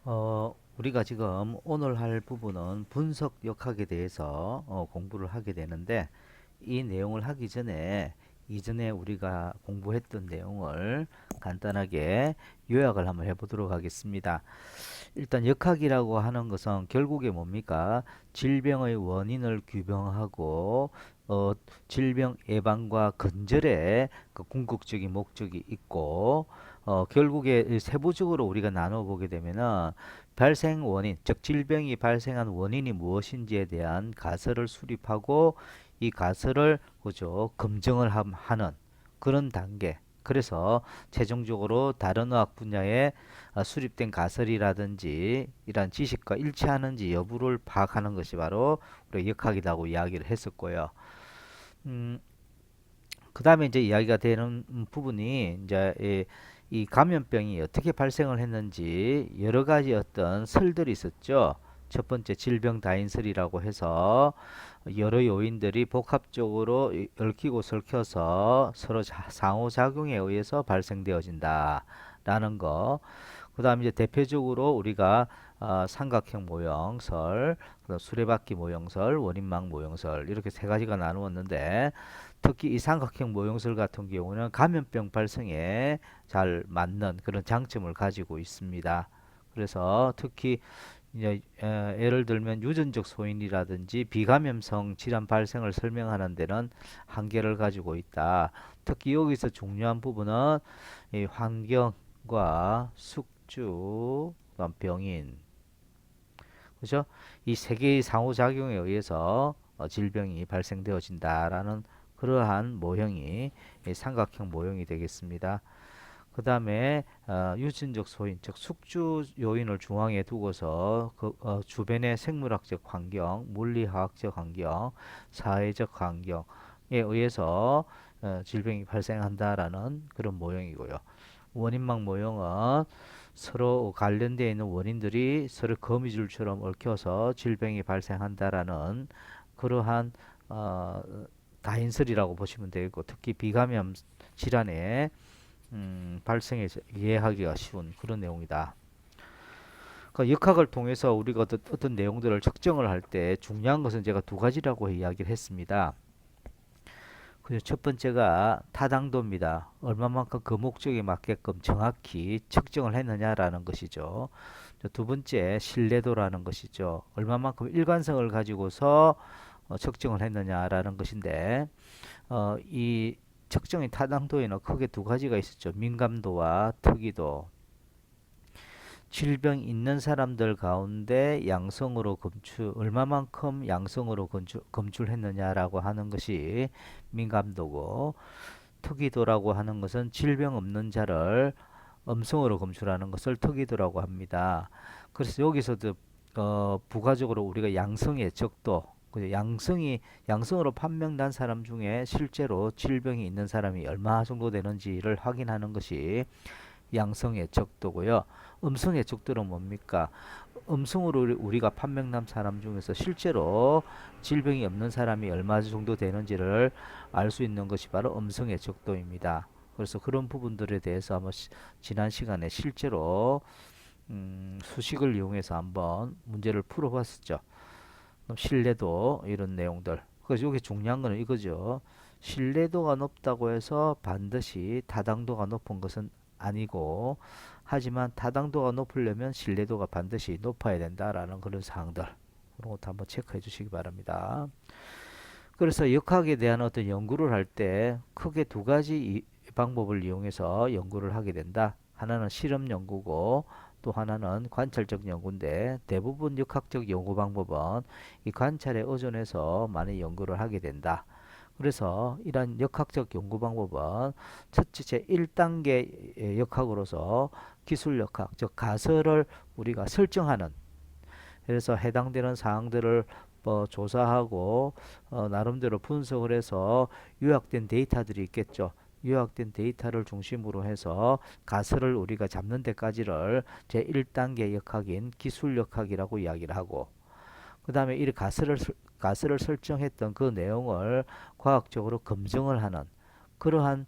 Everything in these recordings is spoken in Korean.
우리가 지금 오늘 할 부분은 분석 역학에 대해서 공부를 하게 되는데 이 내용을 하기 전에 이전에 우리가 공부했던 내용을 간단하게 요약을 한번 해보도록 하겠습니다. 일단 역학이라고 하는 것은 결국에 뭡니까? 질병의 원인을 규명하고 질병 예방과 근절에 그 궁극적인 목적이 있고 결국에 세부적으로 우리가 나눠보게 되면은 발생 원인, 즉 질병이 발생한 원인이 무엇인지에 대한 가설을 수립하고 이 가설을 그죠 검증을 하는 그런 단계. 그래서 최종적으로 다른 의학 분야에 수립된 가설이라든지 이러한 지식과 일치하는지 여부를 파악하는 것이 바로 우리가 역학이라고 이야기를 했었고요. 음, 그 다음에 이제 이야기가 되는 부분이 이제 이 감염병이 어떻게 발생을 했는지 여러 가지 어떤 설들이 있었죠. 첫 번째 질병 다인설이라고 해서 여러 요인들이 복합적으로 얽히고 설켜서 서로 상호작용에 의해서 발생되어진다라는 거. 그 다음에 이제 대표적으로 우리가 삼각형 모형설, 그다음 수레바퀴 모형설, 원인막 모형설 이렇게 세 가지가 나누었는데 특히 이 삼각형 모형설 같은 경우는 감염병 발생에 잘 맞는 그런 장점을 가지고 있습니다. 그래서 특히 이제 예를 들면 유전적 소인이라든지 비감염성 질환 발생을 설명하는 데는 한계를 가지고 있다. 특히 여기서 중요한 부분은 이 환경과 숙주, 그다음 병인, 그죠? 이 세 개의 상호작용에 의해서 질병이 발생되어진다라는 그러한 모형이 이 삼각형 모형이 되겠습니다. 그 다음에 유전적 소인, 즉 숙주 요인을 중앙에 두고서 그 주변의 생물학적 환경, 물리화학적 환경, 사회적 환경에 의해서 질병이 발생한다라는 그런 모형이고요. 원인막 모형은 서로 관련되어 있는 원인들이 서로 거미줄처럼 얽혀서 질병이 발생한다라는 그러한 어, 다인설이라고 보시면 되고 특히 비감염 질환의 발생에 이해하기가 쉬운 그런 내용이다. 그 역학을 통해서 우리가 어떤 내용들을 측정을 할 때 중요한 것은 제가 두 가지라고 이야기를 했습니다. 첫 번째가 타당도입니다. 얼마만큼 그 목적에 맞게끔 정확히 측정을 했느냐라는 것이죠. 두 번째 신뢰도라는 것이죠. 얼마만큼 일관성을 가지고서 측정을 했느냐라는 것인데 이 측정의 타당도에는 크게 두 가지가 있었죠. 민감도와 특이도. 질병 있는 사람들 가운데 양성으로 얼마만큼 양성으로 검출했느냐라고 하는 것이 민감도고, 특이도라고 하는 것은 질병 없는 자를 음성으로 검출하는 것을 특이도라고 합니다. 그래서 여기서도 부가적으로 우리가 양성의 적도, 양성으로 판명난 사람 중에 실제로 질병이 있는 사람이 얼마 정도 되는지를 확인하는 것이 양성의 척도고요. 음성의 척도는 뭡니까? 음성으로 우리가 판명난 사람 중에서 실제로 질병이 없는 사람이 얼마 정도 되는지를 알 수 있는 것이 바로 음성의 척도입니다. 그래서 그런 부분들에 대해서 한번 지난 시간에 실제로 수식을 이용해서 한번 문제를 풀어봤었죠. 신뢰도 이런 내용들. 그래서 여기 중요한 거는 이거죠. 신뢰도가 높다고 해서 반드시 타당도가 높은 것은 아니고, 하지만 타당도가 높으려면 신뢰도가 반드시 높아야 된다라는 그런 사항들. 그런 것도 한번 체크해 주시기 바랍니다. 그래서 역학에 대한 어떤 연구를 할 때 크게 두 가지 방법을 이용해서 연구를 하게 된다. 하나는 실험 연구고 또 하나는 관찰적 연구인데 대부분 역학적 연구 방법은 이 관찰에 의존해서 많이 연구를 하게 된다. 그래서 이러한 역학적 연구 방법은 첫째 제1단계 역학으로서 기술 역학, 즉 가설을 우리가 설정하는, 그래서 해당되는 사항들을 조사하고 나름대로 분석을 해서 요약된 데이터들이 있겠죠. 요약된 데이터를 중심으로 해서 가설을 우리가 잡는 데까지를 제1단계 역학인 기술 역학이라고 이야기를 하고, 그 다음에 이 가설을 설정했던 그 내용을 과학적으로 검증을 하는 그러한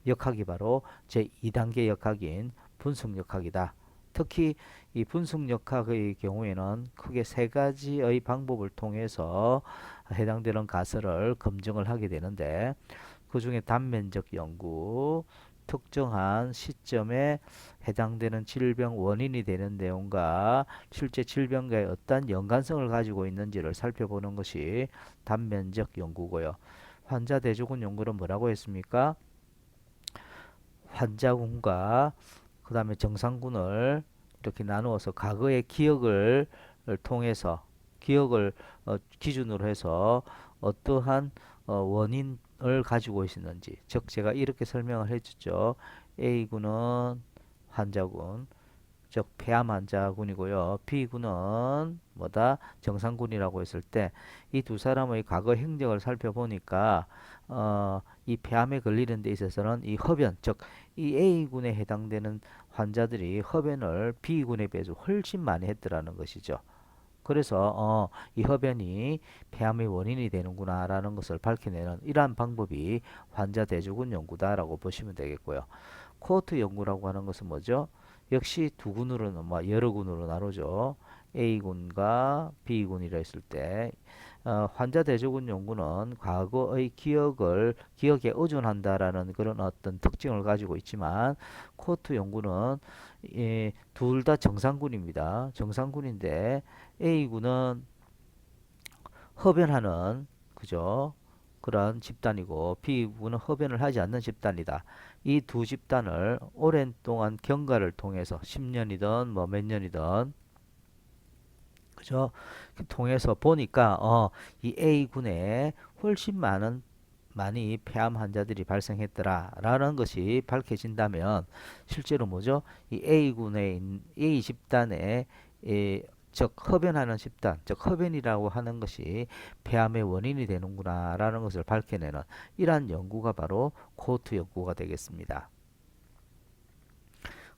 역학이 바로 제2단계 역학인 분석 역학이다. 특히 이 분석역학의 경우에는 크게 세 가지의 방법을 통해서 해당되는 가설을 검증을 하게 되는데, 그 중에 단면적 연구, 특정한 시점에 해당되는 질병 원인이 되는 내용과 실제 질병과의 어떤 연관성을 가지고 있는지를 살펴보는 것이 단면적 연구고요. 환자 대조군 연구는 뭐라고 했습니까? 환자군과 그 다음에 정상군을 이렇게 나누어서 과거의 기억을 통해서 기억을 기준으로 해서 어떠한 원인을 가지고 있었는지, 즉 제가 이렇게 설명을 해줬죠. A군은 환자군, 즉 폐암 환자군이고요. B군은 뭐다? 정상군이라고 했을 때 이 두 사람의 과거 행적을 살펴보니까 이 폐암에 걸리는 데 있어서는 이 흡연, 즉 이 A군에 해당되는 환자들이 흡연을 B군에 비해서 훨씬 많이 했더라는 것이죠. 그래서 이 흡연이 폐암의 원인이 되는구나라는 것을 밝혀내는 이러한 방법이 환자 대조군 연구다라고 보시면 되겠고요. 코호트 연구라고 하는 것은 뭐죠? 역시 두 군으로 여러 군으로 나누죠. A군과 B군이라 했을 때 환자 대조군 연구는 과거의 기억에 의존한다라는 그런 어떤 특징을 가지고 있지만, 코호트 연구는 둘 다 정상군입니다. 정상군인데 A군은 흡연하는, 그죠? 그런 집단이고 B군은 흡연을 하지 않는 집단이다. 이 두 집단을 오랜 동안 경과를 통해서 10년이든 뭐 몇 년이든, 그죠? 통해서 보니까 이 A군에 훨씬 많이 폐암 환자들이 발생했더라라는 것이 밝혀진다면, 실제로 뭐죠? 이 A 집단에 즉 흡연하는 집단, 즉 흡연이라고 하는 것이 폐암의 원인이 되는구나라는 것을 밝혀내는 이러한 연구가 바로 코호트 연구가 되겠습니다.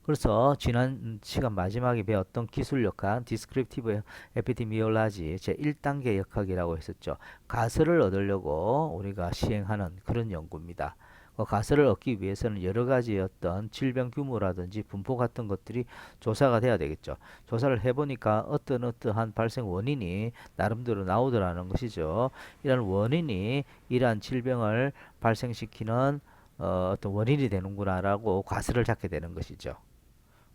그래서 지난 시간 마지막에 배웠던 기술 역학, 디스크립티브 에피데미올로지 제 1단계 역학이라고 했었죠. 가설을 얻으려고 우리가 시행하는 그런 연구입니다. 그 가설을 얻기 위해서는 여러 가지 어떤 질병 규모라든지 분포 같은 것들이 조사가 돼야 되겠죠. 조사를 해보니까 어떠한 발생 원인이 나름대로 나오더라는 것이죠. 이런 원인이 이러한 질병을 발생시키는 어떤 원인이 되는구나라고 가설을 잡게 되는 것이죠.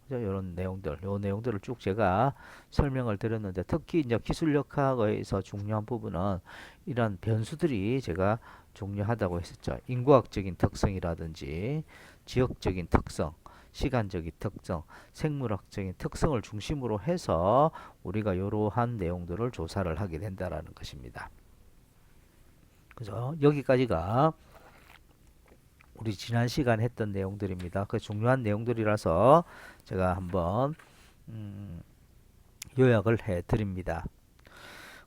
이런 내용들, 요 내용들을 쭉 제가 설명을 드렸는데, 특히 이제 기술역학에서 중요한 부분은 이런 변수들이 제가 중요하다고 했었죠. 인구학적인 특성이라든지 지역적인 특성, 시간적인 특성, 생물학적인 특성을 중심으로 해서 우리가 이러한 내용들을 조사를 하게 된다라는 것입니다. 그죠? 여기까지가 우리 지난 시간 했던 내용들입니다. 그 중요한 내용들이라서 제가 한번 요약을 해 드립니다.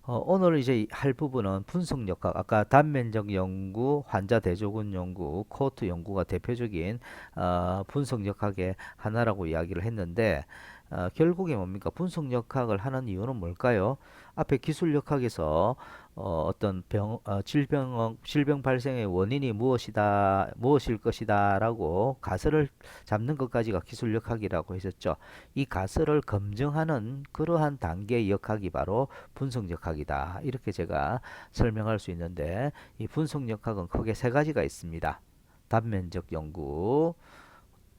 오늘 이제 할 부분은 분석역학, 아까 단면적 연구, 환자 대조군 연구, 코호트 연구가 대표적인 분석역학의 하나라고 이야기를 했는데, 결국에 뭡니까? 분석역학을 하는 이유는 뭘까요? 앞에 기술역학에서 어떤 질병 발생의 원인이 무엇일 것이다라고 가설을 잡는 것까지가 기술역학이라고 했었죠. 이 가설을 검증하는 그러한 단계의 역학이 바로 분석역학이다. 이렇게 제가 설명할 수 있는데, 이 분석역학은 크게 세 가지가 있습니다. 단면적 연구,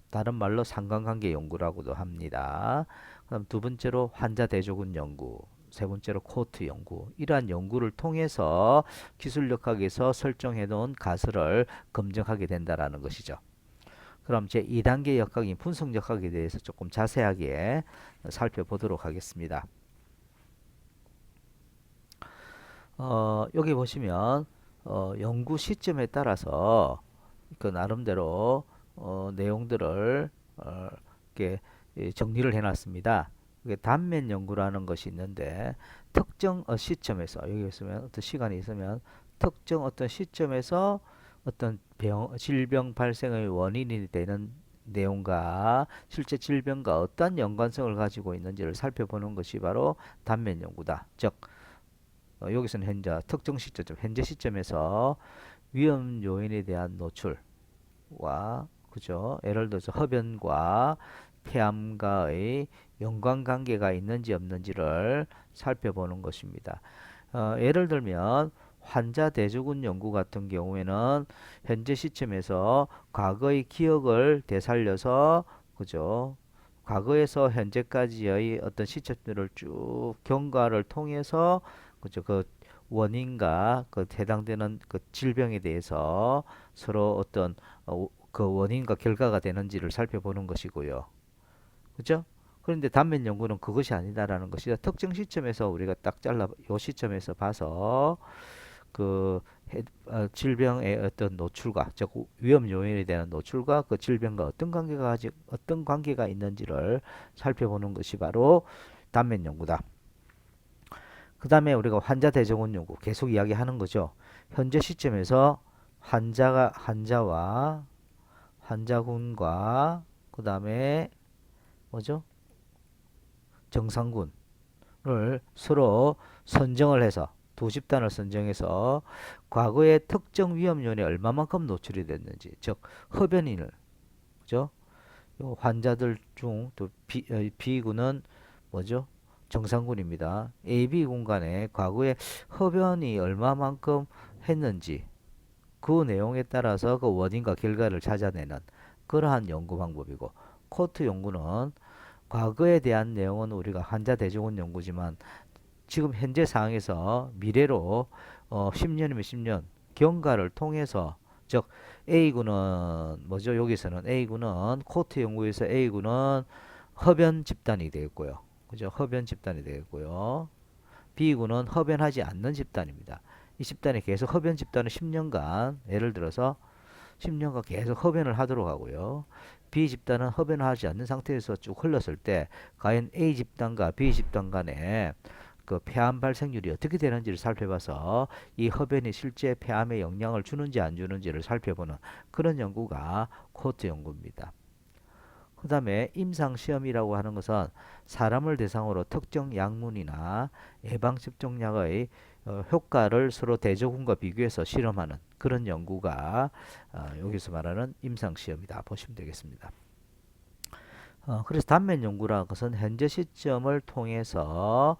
다른 말로 상관관계 연구라고도 합니다. 그럼 두 번째로 환자 대조군 연구, 세 번째로 코호트 연구. 이러한 연구를 통해서 기술역학에서 설정해 놓은 가설을 검증하게 된다라는 것이죠. 그럼 제 2단계 역학인 분석역학에 대해서 조금 자세하게 살펴보도록 하겠습니다. 여기 보시면 연구 시점에 따라서 그 나름대로 내용들을 이렇게 정리를 해놨습니다. 단면 연구라는 것이 있는데, 특정 시점에서, 여기 있으면 어떤 시간이 있으면 특정 어떤 시점에서 어떤 질병 발생의 원인이 되는 내용과 실제 질병과 어떤 연관성을 가지고 있는지를 살펴보는 것이 바로 단면 연구다. 즉 여기서는 현재 특정 시점, 현재 시점에서 위험 요인에 대한 노출과, 그죠? 예를 들어서 흡연과 폐암과의 연관관계가 있는지 없는지를 살펴보는 것입니다. 예를 들면 환자 대조군 연구 같은 경우에는 현재 시점에서 과거의 기억을 되살려서 그죠? 과거에서 현재까지의 어떤 시점들을 쭉 경과를 통해서 그죠? 그 원인과 그 해당되는 그 질병에 대해서 서로 어떤 그 원인과 결과가 되는지를 살펴보는 것이고요. 그죠? 그런데 단면 연구는 그것이 아니다라는 것이다. 특정 시점에서 우리가 딱 잘라 요 시점에서 봐서 그 질병의 어떤 노출과 즉 위험 요인에 대한 노출과 그 질병과 어떤 관계가 있는지를 살펴보는 것이 바로 단면 연구다. 그 다음에 우리가 환자 대증원 연구 계속 이야기하는 거죠. 현재 시점에서 환자와 환자군과 그 다음에 뭐죠? 정상군을 서로 선정을 해서 두 집단을 선정해서 과거의 특정 위험 요인에 얼마만큼 노출이 됐는지, 즉 흡연인을 그죠? 요 환자들 중 또 B군은 뭐죠? 정상군입니다. AB 군 간에 과거에 흡연이 얼마만큼 했는지 그 내용에 따라서 그 원인과 결과를 찾아내는 그러한 연구 방법이고, 코트 연구는 과거에 대한 내용은 우리가 환자 대증원 연구지만 지금 현재 상황에서 미래로 10년이면 10년 경과를 통해서 즉 A군은 뭐죠? 여기서는 A군은 코트 연구에서 A군은 흡연 집단이 되겠고요. 그죠? 흡연 집단이 되겠고요. B군은 흡연하지 않는 집단입니다. 이 집단이 계속 흡연 집단은 10년간 예를 들어서 10년간 계속 흡연을 하도록 하고요. B 집단은 흡연을 하지 않는 상태에서 쭉 흘렀을 때 과연 A 집단과 B 집단 간에 그 폐암 발생률이 어떻게 되는지를 살펴봐서 이 흡연이 실제 폐암에 영향을 주는지 안 주는지를 살펴보는 그런 연구가 코트 연구입니다. 그 다음에 임상시험이라고 하는 것은 사람을 대상으로 특정 약물이나 예방접종약의 효과를 서로 대조군과 비교해서 실험하는 그런 연구가 여기서 말하는 임상시험이다 보시면 되겠습니다. 그래서 단면 연구라는 것은 현재 시점을 통해서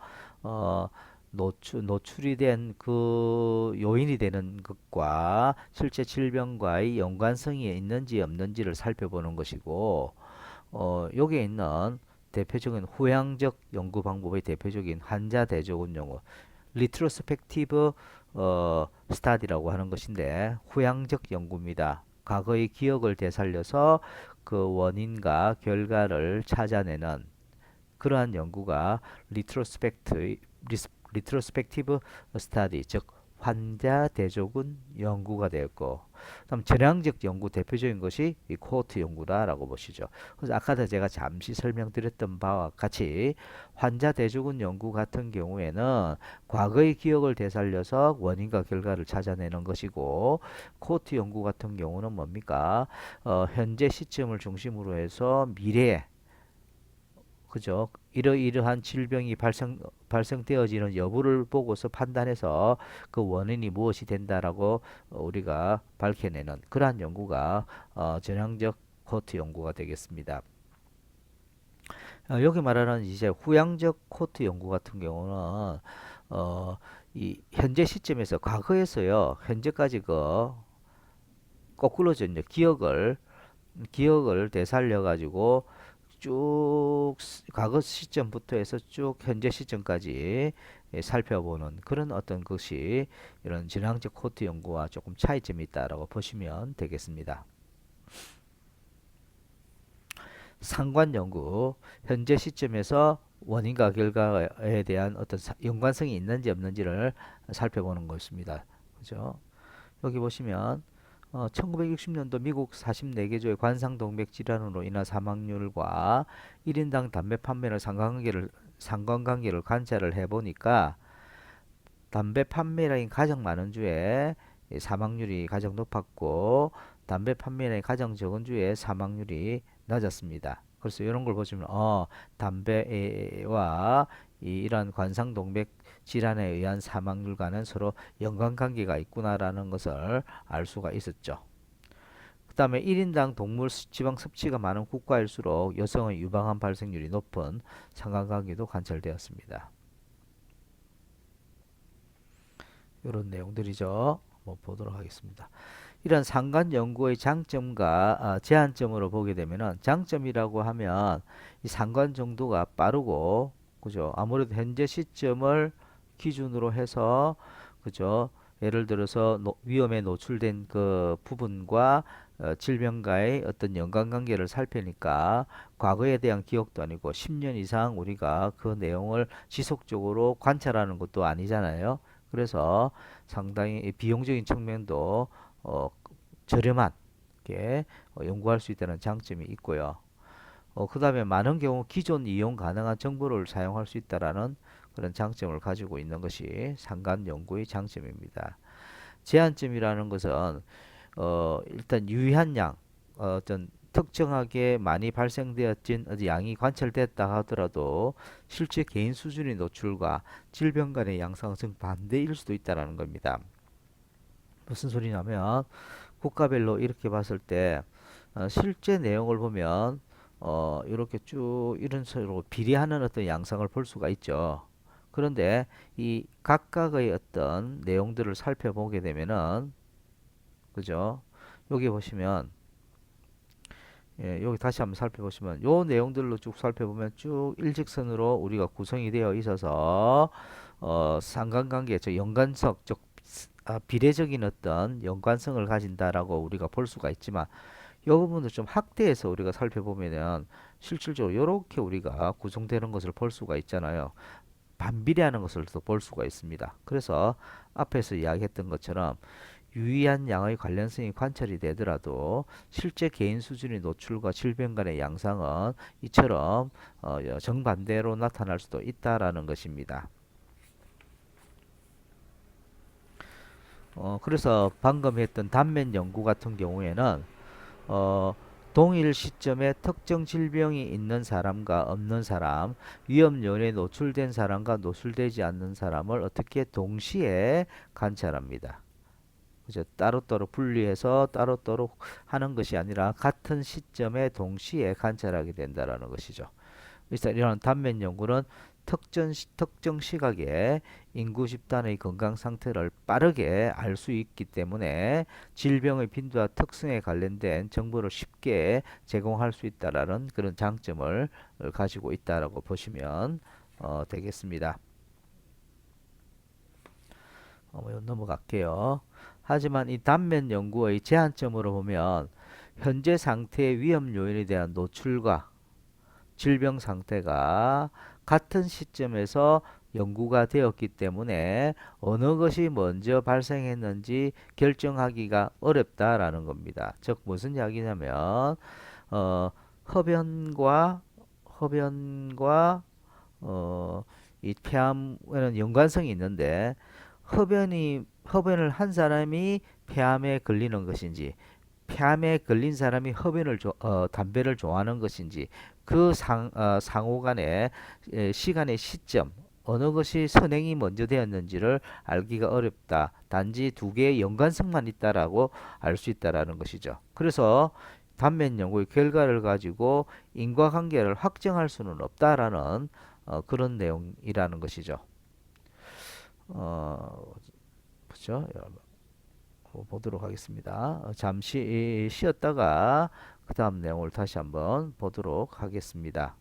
노출이 된 그 요인이 되는 것과 실제 질병과의 연관성이 있는지 없는지를 살펴보는 것이고, 여기에 있는 대표적인 후향적 연구 방법의 대표적인 환자 대조군 연구, 리트로스펙티브 스타디라고 하는 것인데 후향적 연구입니다. 과거의 기억을 되살려서 그 원인과 결과를 찾아내는 그러한 연구가 리트로스펙티브 스타디, 즉 환자 대조군 연구가 되었고, 그다음 전향적 연구 대표적인 것이 이 코호트 연구다라고 보시죠. 그래서 아까도 제가 잠시 설명드렸던 바와 같이 환자 대조군 연구 같은 경우에는 과거의 기억을 되살려서 원인과 결과를 찾아내는 것이고, 코호트 연구 같은 경우는 뭡니까? 현재 시점을 중심으로 해서 미래에 그죠? 이러이러한 질병이 발생되어지는 여부를 보고서 판단해서 그 원인이 무엇이 된다라고 우리가 밝혀내는 그러한 연구가 전향적 코트 연구가 되겠습니다. 여기 말하는 이제 후향적 코트 연구 같은 경우는 이 현재 시점에서 과거에서요 현재까지 그 거꾸로져 있는 기억을 되살려 가지고 쭉 과거 시점부터 해서 쭉 현재 시점까지 살펴보는 그런 어떤 것이 이런 진앙적 코트 연구와 조금 차이점이 있다라고 보시면 되겠습니다. 상관 연구, 현재 시점에서 원인과 결과에 대한 어떤 연관성이 있는지 없는지를 살펴보는 것입니다. 그죠? 여기 보시면 1960년도 미국 44개 주의 관상동맥 질환으로 인한 사망률과 1인당 담배 판매를 상관관계를 관찰을 해보니까 담배 판매량이 가장 많은 주에 사망률이 가장 높았고 담배 판매량이 가장 적은 주에 사망률이 낮았습니다. 그래서 이런 걸 보시면 담배와 이러한 관상동맥 질환에 의한 사망률과는 서로 연관관계가 있구나라는 것을 알 수가 있었죠. 그다음에 1인당 동물 지방 섭취가 많은 국가일수록 여성의 유방암 발생률이 높은 상관관계도 관찰되었습니다. 이런 내용들이죠. 한번 보도록 하겠습니다. 이런 상관 연구의 장점과 제한점으로 보게 되면은, 장점이라고 하면 이 상관 정도가 빠르고, 그죠? 아무래도 현재 시점을 기준으로 해서, 그죠? 예를 들어서 위험에 노출된 그 부분과 질병과의 어떤 연관관계를 살피니까 과거에 대한 기억도 아니고 10년 이상 우리가 그 내용을 지속적으로 관찰하는 것도 아니잖아요. 그래서 상당히 비용적인 측면도 어, 저렴하게 연구할 수 있다는 장점이 있고요. 그 다음에 많은 경우 기존 이용 가능한 정보를 사용할 수 있다라는 그런 장점을 가지고 있는 것이 상관 연구의 장점입니다. 제한점이라는 것은 일단 유의한 양, 어떤 특정하게 많이 발생되었진 양이 관찰됐다 하더라도 실제 개인 수준의 노출과 질병 간의 양상은 정반대일 수도 있다는 겁니다. 무슨 소리냐면 국가별로 이렇게 봤을 때 실제 내용을 보면 이렇게 쭉 이런 식으로 비례하는 어떤 양상을 볼 수가 있죠. 그런데 이 각각의 어떤 내용들을 살펴보게 되면은, 그죠? 여기 보시면, 예, 여기 다시 한번 살펴보시면 요 내용들로 쭉 살펴보면 쭉 일직선으로 우리가 구성이 되어 있어서 상관관계, 즉 연관성, 즉 비례적인 어떤 연관성을 가진다라고 우리가 볼 수가 있지만, 이 부분을 좀 확대해서 우리가 살펴보면은 실질적으로 이렇게 우리가 구성되는 것을 볼 수가 있잖아요. 반비례하는 것을 또 볼 수가 있습니다. 그래서 앞에서 이야기했던 것처럼 유의한 양의 관련성이 관찰이 되더라도 실제 개인 수준의 노출과 질병 간의 양상은 이처럼 정반대로 나타날 수도 있다라는 것입니다. 그래서 방금 했던 단면 연구 같은 경우에는 어, 동일 시점에 특정 질병이 있는 사람과 없는 사람, 위험 요인에 노출된 사람과 노출되지 않는 사람을 어떻게 동시에 관찰합니다. 그죠? 따로따로 분리해서 따로따로 하는 것이 아니라 같은 시점에 동시에 관찰하게 된다라는 것이죠. 그래서 이런 단면 연구는 특정 시각에 인구 집단의 건강 상태를 빠르게 알 수 있기 때문에 질병의 빈도와 특성에 관련된 정보를 쉽게 제공할 수 있다라는 그런 장점을 가지고 있다라고 보시면 되겠습니다. 넘어갈게요. 하지만 이 단면 연구의 제한점으로 보면 현재 상태의 위험 요인에 대한 노출과 질병 상태가 같은 시점에서 연구가 되었기 때문에 어느 것이 먼저 발생했는지 결정하기가 어렵다라는 겁니다. 즉 무슨 이야기냐면 흡연과 흡연과 이 폐암에는 연관성이 있는데 흡연을 한 사람이 폐암에 걸리는 것인지 폐암에 걸린 사람이 담배를 좋아하는 것인지 그 상호 간의 시간의 시점 어느 것이 선행이 먼저 되었는지를 알기가 어렵다. 단지 두 개의 연관성만 있다라고 알 수 있다라는 것이죠. 그래서 단면 연구의 결과를 가지고 인과관계를 확정할 수는 없다라는 그런 내용이라는 것이죠. 그렇죠? 보도록 하겠습니다. 잠시 쉬었다가 그 다음 내용을 다시 한번 보도록 하겠습니다.